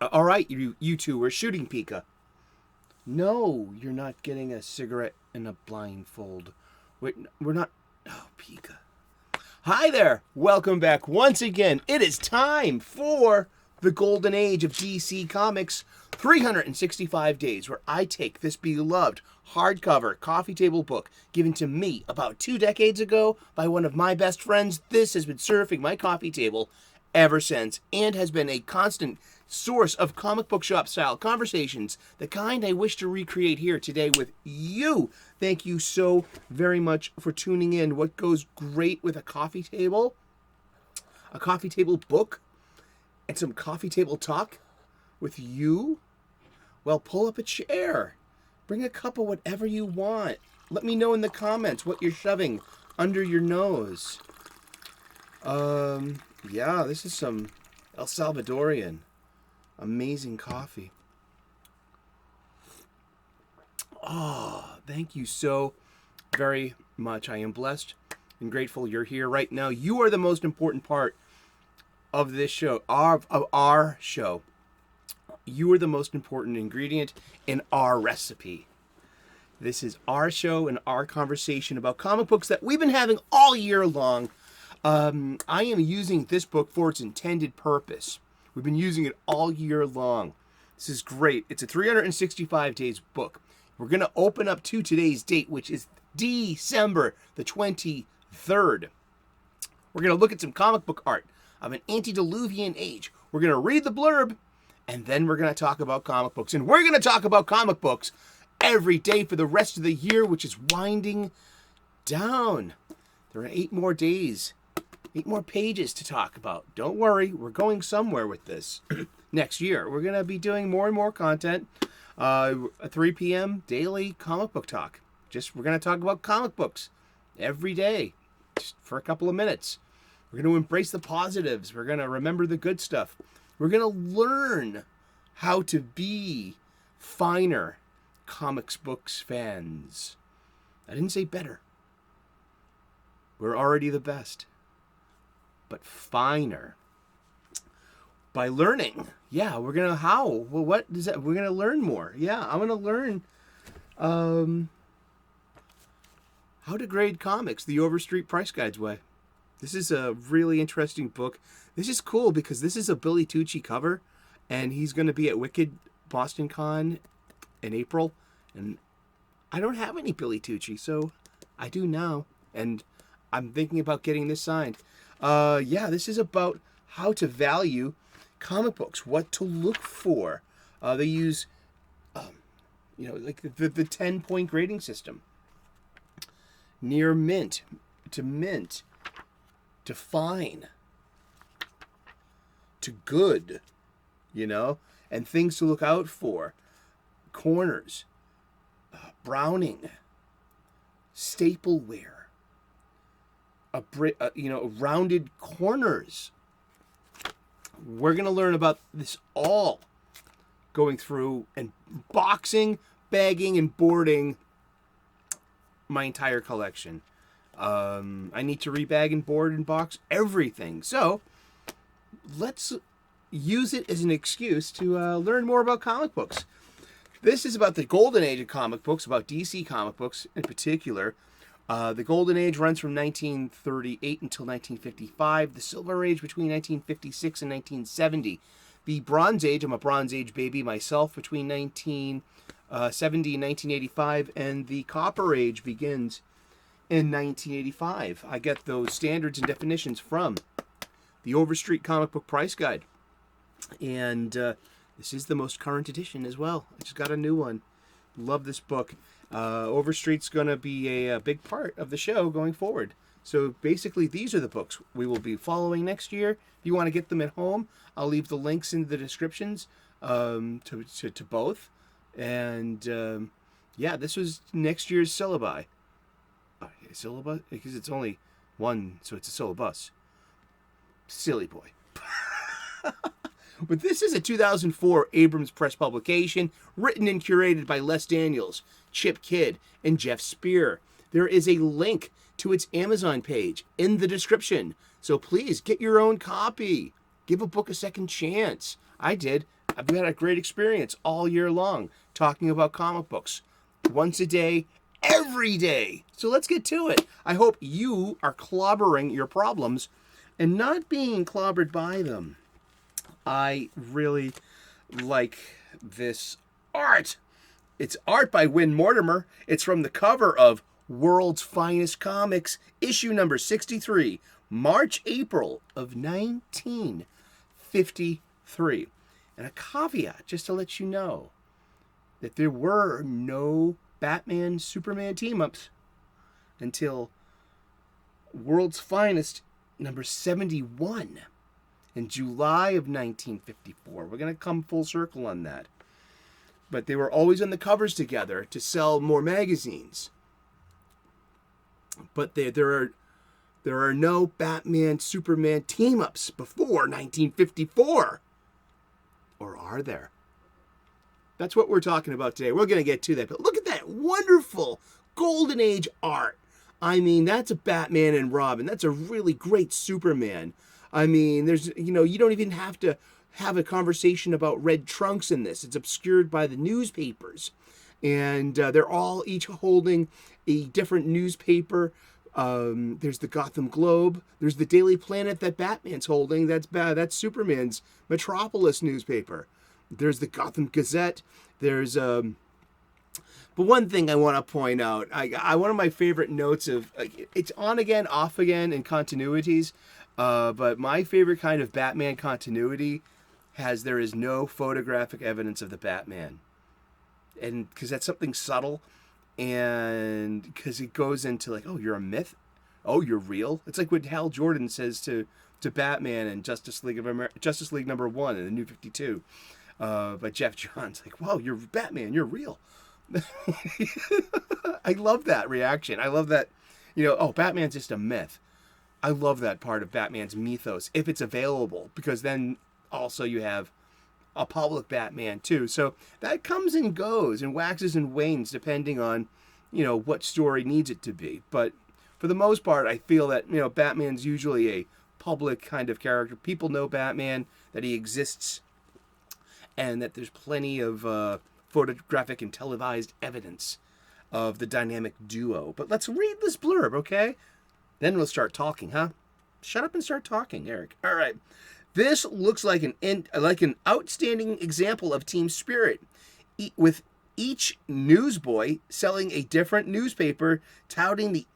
All right, you two are shooting Pika. No, you're not getting a cigarette in a blindfold. Wait, we're not. Oh, Pika. Hi there. Welcome back once again. It is time for the golden age of DC Comics, 365 days, where I take this beloved hardcover coffee table book given to me about 2 decades ago by one of my best friends. This has been surfing my coffee table ever since and has been a constant source of comic book shop style conversations, the kind I wish to recreate here today with you. Thank you so very much for tuning in. What goes great with a coffee table book, and some coffee table talk with you? Well, pull up a chair. Bring a cup of whatever you want. Let me know in the comments what you're shoving under your nose. Yeah, this is some El Salvadorian amazing coffee. Oh, thank you so very much. I am blessed and grateful you're here right now. You are the most important part of this show, of our show. You are the most important ingredient in our recipe. This is our show and our conversation about comic books that we've been having all year long. I am using this book for its intended purpose. We've been using it all year long. This is great. It's a 365 days book. We're going to open up to today's date, which is December the 23rd. We're going to look at some comic book art of an antediluvian age. We're going to read the blurb, and then we're going to talk about comic books. And we're going to talk about comic books every day for the rest of the year, which is winding down. There are 8 more days. 8 more pages to talk about. Don't worry, we're going somewhere with this. Next year, we're going to be doing more and more content. 3 p.m. daily comic book talk. We're going to talk about comic books every day, just for a couple of minutes. We're going to embrace the positives. We're going to remember the good stuff. We're going to learn how to be finer comics books fans. I didn't say better. We're already the best. But finer. By learning. Yeah, we're going to, how? Well, what does that, we're going to learn more. Yeah, I'm going to learn how to grade comics the Overstreet Price Guides way. This is a really interesting book. This is cool because this is a Billy Tucci cover, and he's going to be at Wicked Boston Con in April, and I don't have any Billy Tucci, so I do now, and I'm thinking about getting this signed. Yeah, this is about how to value comic books, what to look for. They use, like the 10-point grading system. Near mint, to fine, to good, and things to look out for. Corners, browning, stapleware. Rounded corners. We're going to learn about this all going through and boxing, bagging, and boarding my entire collection. I need to rebag and board and box everything. So let's use it as an excuse to learn more about comic books. This is about the golden age of comic books, about DC comic books in particular. The Golden Age runs from 1938 until 1955. The Silver Age between 1956 and 1970. The Bronze Age, I'm a Bronze Age baby myself, between 1970 and 1985. And the Copper Age begins in 1985. I get those standards and definitions from the Overstreet Comic Book Price Guide. And this is the most current edition as well. I just got a new one. Love this book. Overstreet's going to be a big part of the show going forward. So basically, these are the books we will be following next year. If you want to get them at home, I'll leave the links in the descriptions to both. And yeah, this was next year's syllabi. Syllabus? Because it's only one, so it's a syllabus. Silly boy. But this is a 2004 Abrams Press publication, written and curated by Les Daniels, Chip Kidd, and Jeff Spear. There is a link to its Amazon page in the description, so please get your own copy. Give a book a second chance. I did. I've had a great experience all year long talking about comic books. Once a day, every day. So let's get to it. I hope you are clobbering your problems and not being clobbered by them. I really like this art. It's art by Win Mortimer. It's from the cover of World's Finest Comics, issue number 63, March-April of 1953. And a caveat, just to let you know, that there were no Batman-Superman team-ups until World's Finest number 71 in July of 1954. We're going to come full circle on that. But they were always on the covers together to sell more magazines. But there are no Batman-Superman team-ups before 1954. Or are there? That's what we're talking about today. We're going to get to that. But look at that wonderful Golden Age art. I mean, that's a Batman and Robin. That's a really great Superman. I mean, you don't even have to have a conversation about red trunks in this. It's obscured by the newspapers. And they're all each holding a different newspaper. There's the Gotham Globe. There's the Daily Planet that Batman's holding. That's Superman's Metropolis newspaper. There's the Gotham Gazette. There's but one thing I want to point out, one of my favorite notes of it's on again, off again in continuities, but my favorite kind of Batman continuity there is no photographic evidence of the Batman, and because that's something subtle, and because it goes into like, oh, you're a myth, oh, you're real. It's like what Hal Jordan says to Batman in Justice League number 1 in the New 52. But Jeff Johns, like, wow, you're Batman, you're real. I love that reaction. I love that, oh, Batman's just a myth. I love that part of Batman's mythos, if it's available, because then also you have a public Batman too. So that comes and goes and waxes and wanes depending on, what story needs it to be. But for the most part, I feel that, Batman's usually a public kind of character. People know Batman, that he exists, and that there's plenty of photographic and televised evidence of the dynamic duo. But let's read this blurb, okay? Then we'll start talking, huh? Shut up and start talking, Eric. All right. This looks like an outstanding example of team spirit, with each newsboy selling a different newspaper touting the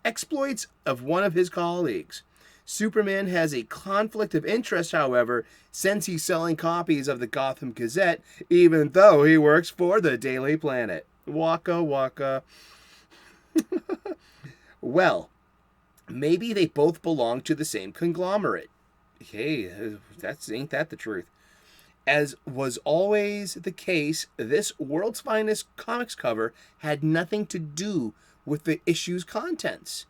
exploits of one of his colleagues. Superman has a conflict of interest, however, since he's selling copies of the Gotham Gazette, even though he works for the Daily Planet. Waka waka. Well, maybe they both belong to the same conglomerate. Hey, ain't that the truth? As was always the case, this World's Finest Comics cover had nothing to do with the issue's contents.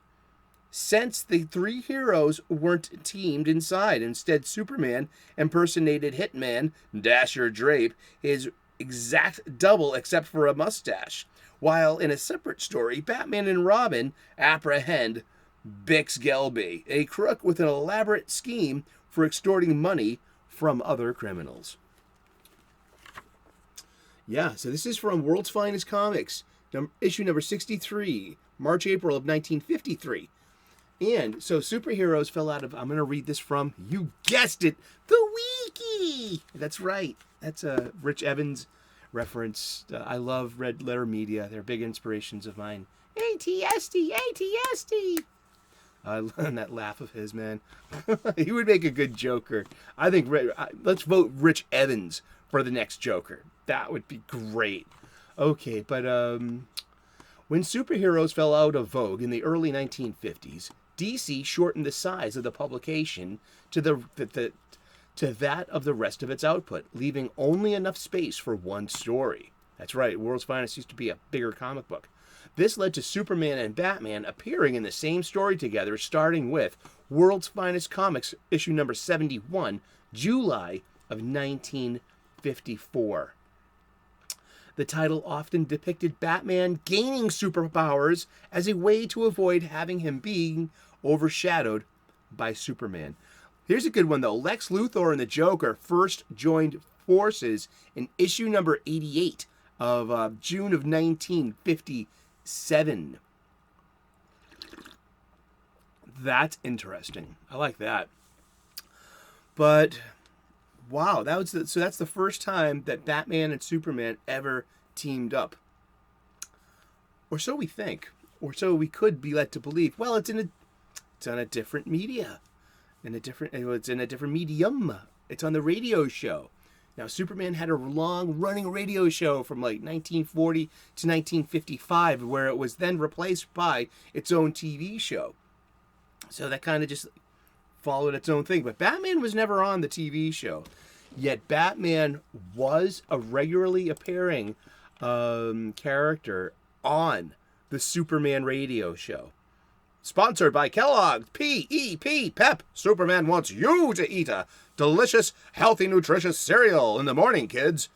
Since the three heroes weren't teamed inside, instead Superman impersonated Hitman Dasher Drape, his exact double except for a mustache, while in a separate story, Batman and Robin apprehend Bix Gelby, a crook with an elaborate scheme for extorting money from other criminals. Yeah, so this is from World's Finest Comics, issue number 63, March-April of 1953. And so superheroes fell out of, I'm going to read this from, you guessed it, the Wiki. That's right. That's a Rich Evans reference. I love Red Letter Media. They're big inspirations of mine. ATST, ATST. I love that laugh of his, man. He would make a good Joker. I think, let's vote Rich Evans for the next Joker. That would be great. Okay, but when superheroes fell out of vogue in the early 1950s, DC shortened the size of the publication to that of the rest of its output, leaving only enough space for one story. That's right, World's Finest used to be a bigger comic book. This led to Superman and Batman appearing in the same story together, starting with World's Finest Comics, issue number 71, July of 1954. The title often depicted Batman gaining superpowers as a way to avoid having him being overshadowed by Superman. Here's a good one, though. Lex Luthor and the Joker first joined Forces in issue number 88 of June of 1957. That's interesting. I like that. But wow, that's the first time that Batman and Superman ever teamed up. Or so we think, or so we could be led to believe. Well, it's on a different media, it's in a different medium. It's on the radio show. Now, Superman had a long-running radio show from like 1940 to 1955, where it was then replaced by its own TV show. So that kind of just followed its own thing. But Batman was never on the TV show. Yet Batman was a regularly appearing character on the Superman radio show. Sponsored by Kellogg's P.E.P. Pep. Superman wants you to eat a delicious, healthy, nutritious cereal in the morning, kids.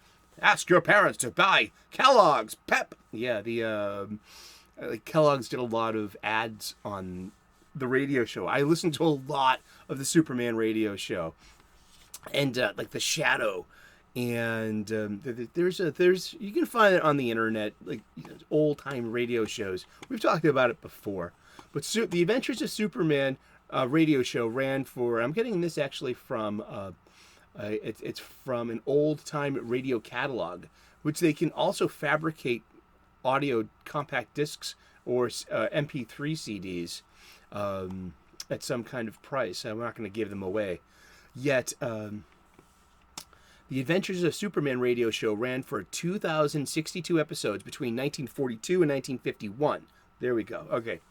Ask your parents to buy Kellogg's Pep. Yeah, Kellogg's did a lot of ads on the radio show. I listened to a lot of the Superman radio show. And like The Shadow. And there's you can find it on the internet, like old time radio shows. We've talked about it before, but the Adventures of Superman radio show ran for. I'm getting this actually from it's from an old time radio catalog, which they can also fabricate audio compact discs or MP3 CDs at some kind of price. I'm not going to give them away yet. The Adventures of Superman radio show ran for 2,062 episodes between 1942 and 1951. There we go. Okay.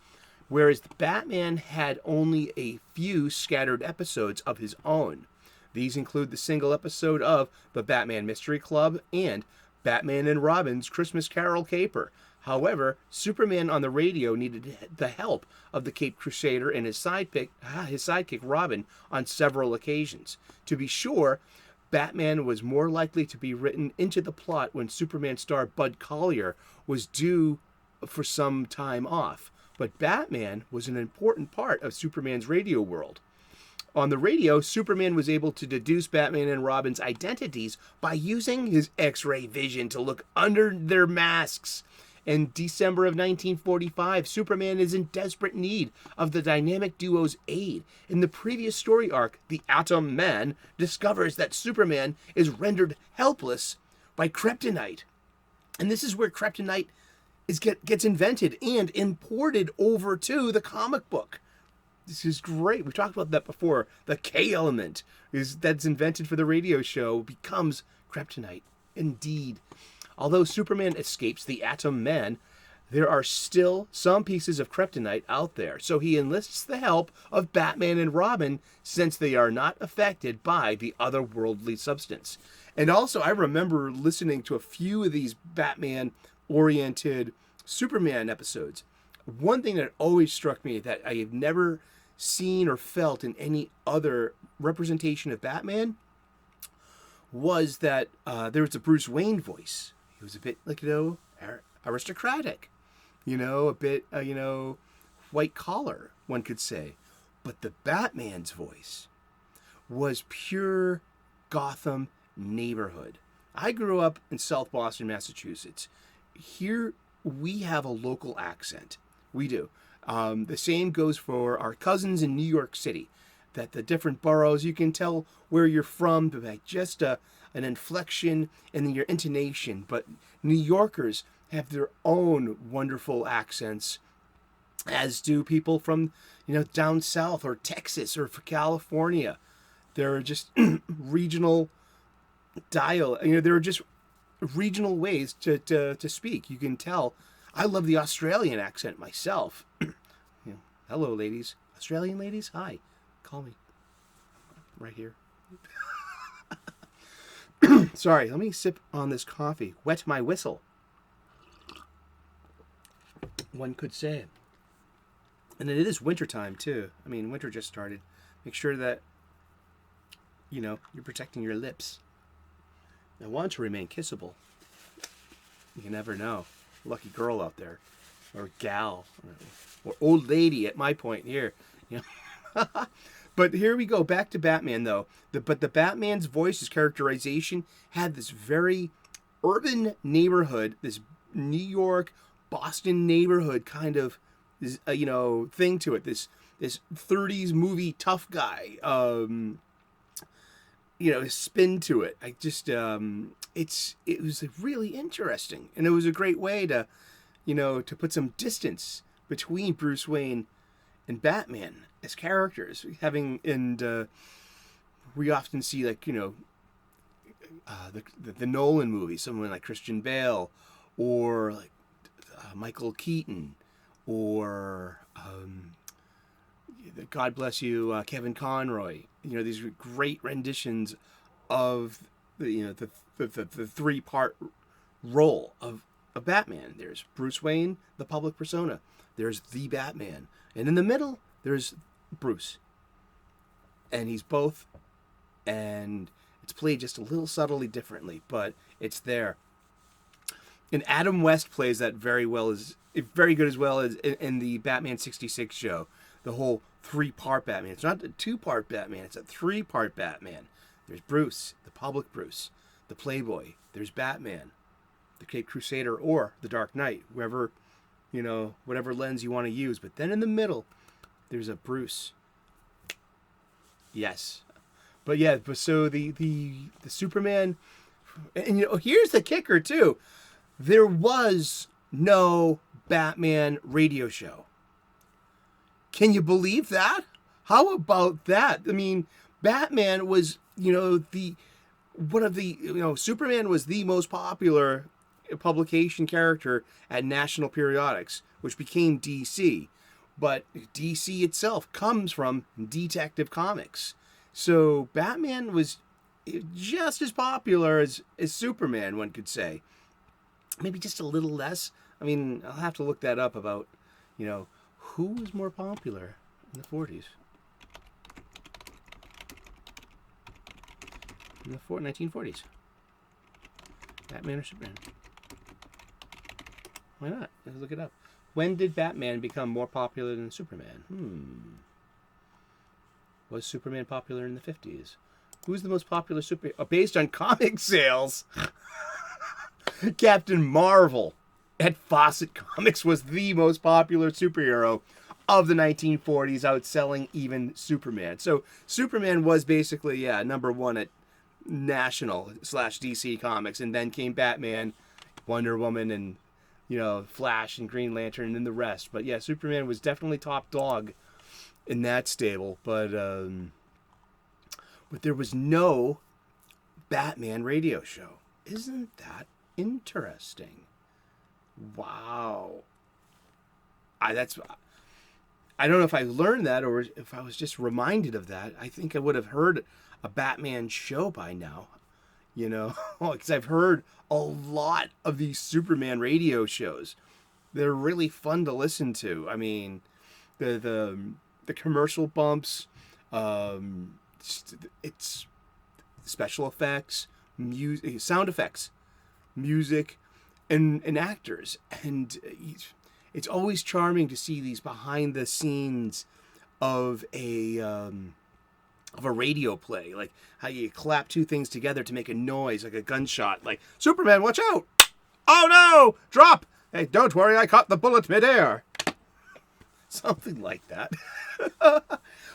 Whereas Batman had only a few scattered episodes of his own. These include the single episode of The Batman Mystery Club and Batman and Robin's Christmas Carol caper. However, Superman on the radio needed the help of the Caped Crusader and his sidekick Robin on several occasions. To be sure, Batman was more likely to be written into the plot when Superman star Bud Collyer was due for some time off. But Batman was an important part of Superman's radio world. On the radio, Superman was able to deduce Batman and Robin's identities by using his X-ray vision to look under their masks. In December of 1945, Superman is in desperate need of the dynamic duo's aid. In the previous story arc, the Atom Man discovers that Superman is rendered helpless by kryptonite. And this is where kryptonite gets invented and imported over to the comic book. This is great. We've talked about that before. The K element that's invented for the radio show becomes kryptonite. Indeed. Although Superman escapes the Atom Man, there are still some pieces of kryptonite out there, so he enlists the help of Batman and Robin since they are not affected by the otherworldly substance. And also, I remember listening to a few of these Batman-oriented Superman episodes. One thing that always struck me that I have never seen or felt in any other representation of Batman was that there was a Bruce Wayne voice. He was a bit, like, aristocratic, a bit, white collar, one could say. But the Batman's voice was pure Gotham neighborhood. I grew up in South Boston, Massachusetts. Here we have a local accent. We do. The same goes for our cousins in New York City. That the different boroughs, you can tell where you're from by just an inflection in your intonation. But New Yorkers have their own wonderful accents, as do people from, down south or Texas or California. There are just regional there are just regional ways to speak. You can tell. I love the Australian accent myself. Hello, ladies. Australian ladies, hi. Call me. Right here. Sorry, let me sip on this coffee. Wet my whistle. One could say. And it is wintertime, too. I mean, winter just started. Make sure that, you're protecting your lips. I want to remain kissable. You never know. Lucky girl out there. Or gal. Or old lady at my point here. But here we go, back to Batman, though. But the Batman's voice, his characterization, had this very urban neighborhood, this New York, Boston neighborhood kind of, thing to it. This 30s movie tough guy, spin to it. I just, it was really interesting. And it was a great way to, to put some distance between Bruce Wayne and Batman as characters. We often see, like, the Nolan movies, someone like Christian Bale, or like Michael Keaton, or God bless you, Kevin Conroy. These great renditions of the three-part role of Batman. There's Bruce Wayne, the public persona. There's the Batman, and in the middle there's Bruce, and he's both, and it's played just a little subtly differently, but it's there. And Adam West plays that very good as well as in the Batman 66 show. The whole three-part Batman. It's not a two-part Batman, it's a three-part Batman. There's Bruce, the public Bruce, the Playboy. There's Batman, the Caped Crusader, or the Dark Knight, whoever, whatever lens you want to use. But then in the middle, there's a Bruce. Yes. But yeah, so the Superman, and here's the kicker too. There was no Batman radio show. Can you believe that? How about that? I mean, Batman was, Superman was the most popular publication character at National Periodics, which became DC. But DC itself comes from Detective Comics. So Batman was just as popular as Superman, one could say. Maybe just a little less. I mean, I'll have to look that up about, who was more popular in the 40s. In the 1940s. Batman or Superman? Why not? Let's look it up. When did Batman become more popular than Superman? Was Superman popular in the 50s? Who's the most popular superhero? Based on comic sales, Captain Marvel at Fawcett Comics was the most popular superhero of the 1940s, outselling even Superman. So Superman was basically, number one at National / DC Comics, and then came Batman, Wonder Woman, and Flash and Green Lantern, and the rest. But yeah, Superman was definitely top dog in that stable. But there was no Batman radio show. Isn't that interesting? Wow. I don't know if I learned that or if I was just reminded of that. I think I would have heard a Batman show by now, because I've heard a lot of these Superman radio shows. They're really fun to listen to. I mean, the commercial bumps, it's special effects, music, sound effects, music, and actors, and it's always charming to see these behind the scenes of a radio play, like how you clap two things together to make a noise, like a gunshot, like Superman, watch out! Oh no! Drop! Hey, don't worry, I caught the bullet midair. Something like that.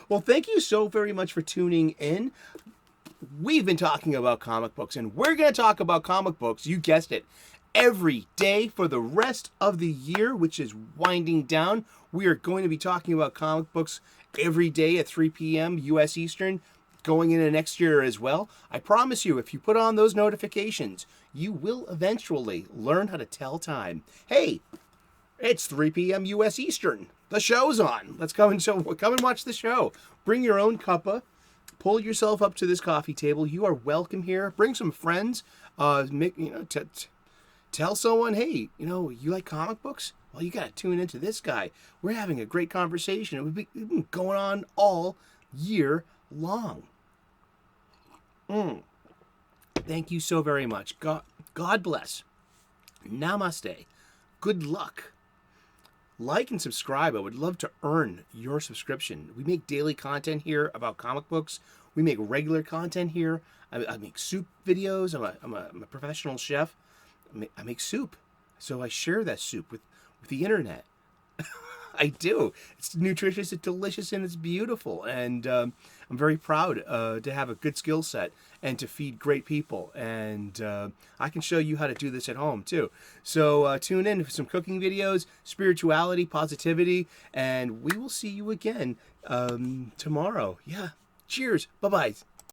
Well, thank you so very much for tuning in. We've been talking about comic books, and we're going to talk about comic books, you guessed it, every day for the rest of the year, which is winding down. We are going to be talking about comic books every day at 3 p.m. U.S. Eastern, going into next year as well. I promise you, if you put on those notifications, you will eventually learn how to tell time. Hey, it's 3 p.m. U.S. Eastern. The show's on. Let's come and watch the show. Bring your own cuppa. Pull yourself up to this coffee table. You are welcome here. Bring some friends. Tell someone, hey, you like comic books? Well, you got to tune into this guy. We're having a great conversation. It would be going on all year long. Thank you so very much. God bless. Namaste. Good luck. like and subscribe. I would love to earn your subscription. We make daily content here about comic books. We make regular content here. I make soup videos. I'm a professional chef. I make soup. So I share that soup with the internet. I do. It's nutritious, it's delicious, and it's beautiful. And I'm very proud to have a good skill set and to feed great people. And I can show you how to do this at home, too. So tune in for some cooking videos, spirituality, positivity, and we will see you again tomorrow. Yeah. Cheers. Bye-bye.